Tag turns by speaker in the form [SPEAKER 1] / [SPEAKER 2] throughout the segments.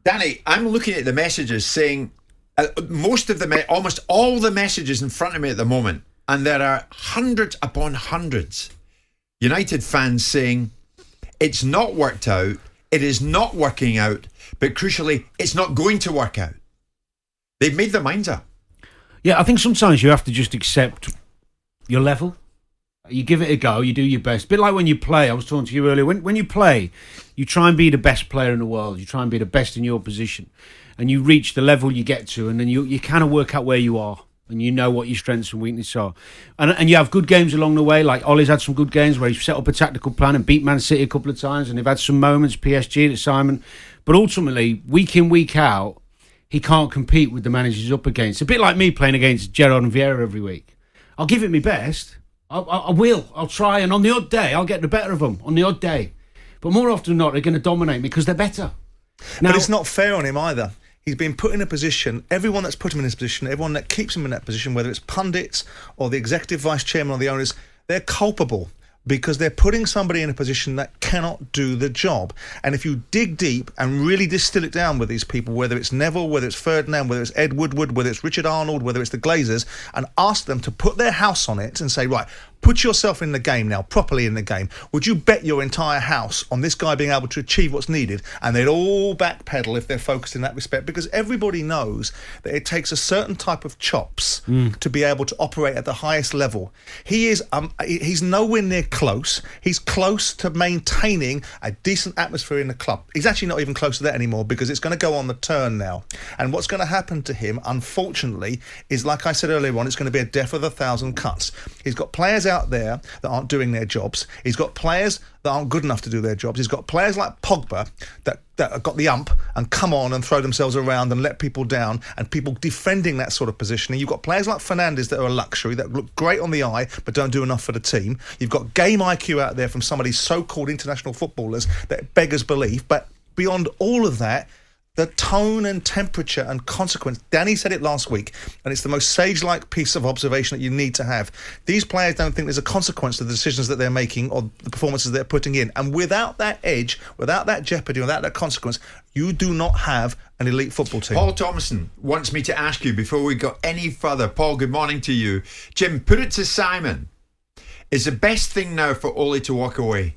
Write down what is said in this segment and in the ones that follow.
[SPEAKER 1] Danny, I'm looking at the messages saying almost all the messages in front of me at the moment, and there are hundreds upon hundreds. United fans saying it's not worked out, it is not working out, but crucially, it's not going to work out. They've made their minds up.
[SPEAKER 2] Yeah, I think sometimes you have to just accept your level. You give it a go, you do your best. A bit like when you play, I was talking to you earlier, when you play, you try and be the best player in the world, you try and be the best in your position, and you reach the level you get to, and then you kind of work out where you are, and you know what your strengths and weaknesses are. And you have good games along the way, like Ollie's had some good games where he's set up a tactical plan and beat Man City a couple of times, and they've had some moments, PSG to Simon, but ultimately, week in, week out, he can't compete with the managers he's up against. It's a bit like me playing against Gerrard and Vieira every week. I'll give it my best. I will. I'll try, and on the odd day, I'll get the better of them. On the odd day, but more often than not, they're going to dominate me because they're better.
[SPEAKER 3] Now, but it's not fair on him either. He's been put in a position. Everyone that's put him in this position, everyone that keeps him in that position, whether it's pundits or the executive vice chairman or the owners, they're culpable. Because they're putting somebody in a position that cannot do the job. And if you dig deep and really distill it down with these people, whether it's Neville, whether it's Ferdinand, whether it's Ed Woodward, whether it's Richard Arnold, whether it's the Glazers, and ask them to put their house on it and say, right, put yourself in the game now, properly in the game. Would you bet your entire house on this guy being able to achieve what's needed? And they'd all backpedal if they're focused in that respect, because everybody knows that it takes a certain type of chops to be able to operate at the highest level. He's nowhere near close. He's close to maintaining a decent atmosphere in the club. He's actually not even close to that anymore, because it's going to go on the turn now. And what's going to happen to him, unfortunately, is, like I said earlier on, it's going to be a death of a thousand cuts. He's got players out there that aren't doing their jobs. He's got players that aren't good enough to do their jobs. He's got players like Pogba that have got the ump and come on and throw themselves around and let people down, and people defending that sort of positioning. You've got players like Fernandes that are a luxury, that look great on the eye but don't do enough for the team. You've got game IQ out there from some of these so-called international footballers that beggars belief. But beyond all of that, the tone and temperature and consequence. Danny said it last week, and it's the most sage-like piece of observation that you need to have. These players don't think there's a consequence to the decisions that they're making or the performances they're putting in. And without that edge, without that jeopardy, without that consequence, you do not have an elite football team.
[SPEAKER 1] Paul Thomason wants me to ask you before we go any further. Paul, good morning to you. Jim, put it to Simon. Is the best thing now for Ole to walk away?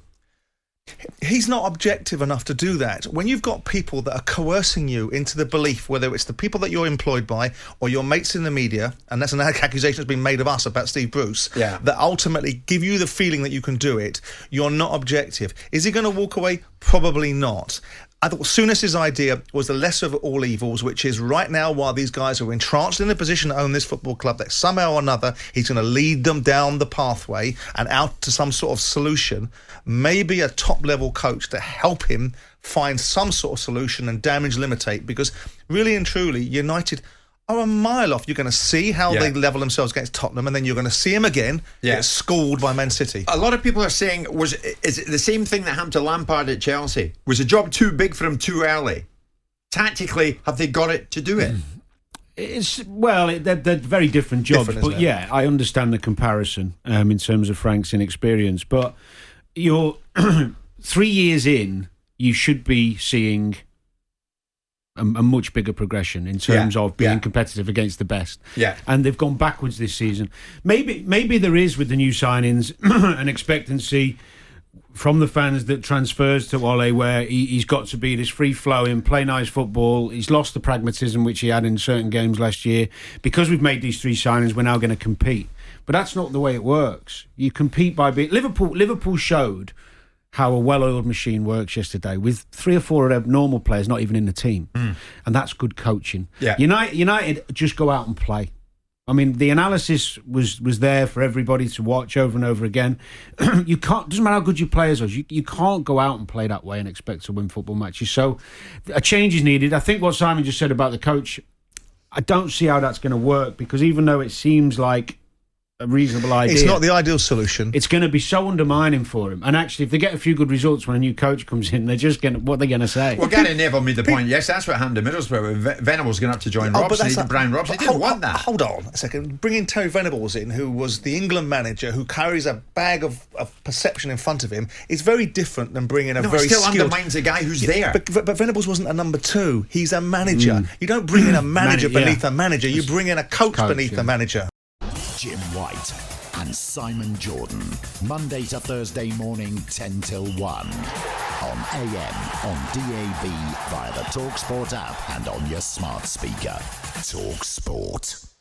[SPEAKER 3] He's not objective enough to do that. When you've got people that are coercing you into the belief, whether it's the people that you're employed by or your mates in the media, and that's an accusation that's been made of us about Steve Bruce, that ultimately give you the feeling that you can do it, you're not objective. Is he going to walk away? Probably not. I thought Souness's idea was the lesser of all evils, which is right now, while these guys are entranced in the position to own this football club, that somehow or another he's going to lead them down the pathway and out to some sort of solution. Maybe a top-level coach to help him find some sort of solution and damage limitate, because really and truly, United are a mile off. You're going to see how they level themselves against Tottenham, and then you're going to see them again get schooled by Man City.
[SPEAKER 1] A lot of people are saying, is it the same thing that happened to Lampard at Chelsea? Was the job too big for him too early? Tactically, have they got it to do it?
[SPEAKER 2] They're very different jobs, but yeah, I understand the comparison in terms of Frank's inexperience. But you're 3 years in, you should be seeing a much bigger progression in terms of being competitive against the best. Yeah. And they've gone backwards this season. Maybe there is, with the new signings, an expectancy from the fans that transfers to Ole, where he's got to be this free-flowing, play nice football. He's lost the pragmatism which he had in certain games last year. Because we've made these three signings, we're now going to compete. But that's not the way it works. You compete by being... Liverpool showed how a well-oiled machine works yesterday, with 3 or 4 of their normal players not even in the team. And that's good coaching. Yeah. United just go out and play. I mean, the analysis was there for everybody to watch over and over again. You can't, doesn't matter how good your players are, you can't go out and play that way and expect to win football matches. So a change is needed. I think what Simon just said about the coach, I don't see how that's going to work, because even though it seems like a reasonable idea.
[SPEAKER 3] It's not the ideal solution.
[SPEAKER 2] It's going to be so undermining for him. And actually, if they get a few good results when a new coach comes in, they're just going to, what are they going to say?
[SPEAKER 1] Well, Gary Neville made the point. Yes, that's what happened to Middlesbrough. Venables going up to join Robson. Brian Robson. He didn't want that.
[SPEAKER 3] Hold on a second. Bringing Terry Venables in, who was the England manager, who carries a bag of perception in front of him, is very different than bringing a very
[SPEAKER 1] still
[SPEAKER 3] skilled...
[SPEAKER 1] undermines a guy who's there.
[SPEAKER 3] But Venables wasn't a number 2. He's a manager. You don't bring in a manager beneath a manager. You bring in a coach beneath a manager.
[SPEAKER 4] Jim White and Simon Jordan, Monday to Thursday morning 10 till 1 on AM, on DAB, via the talkSPORT app and on your smart speaker. talkSPORT.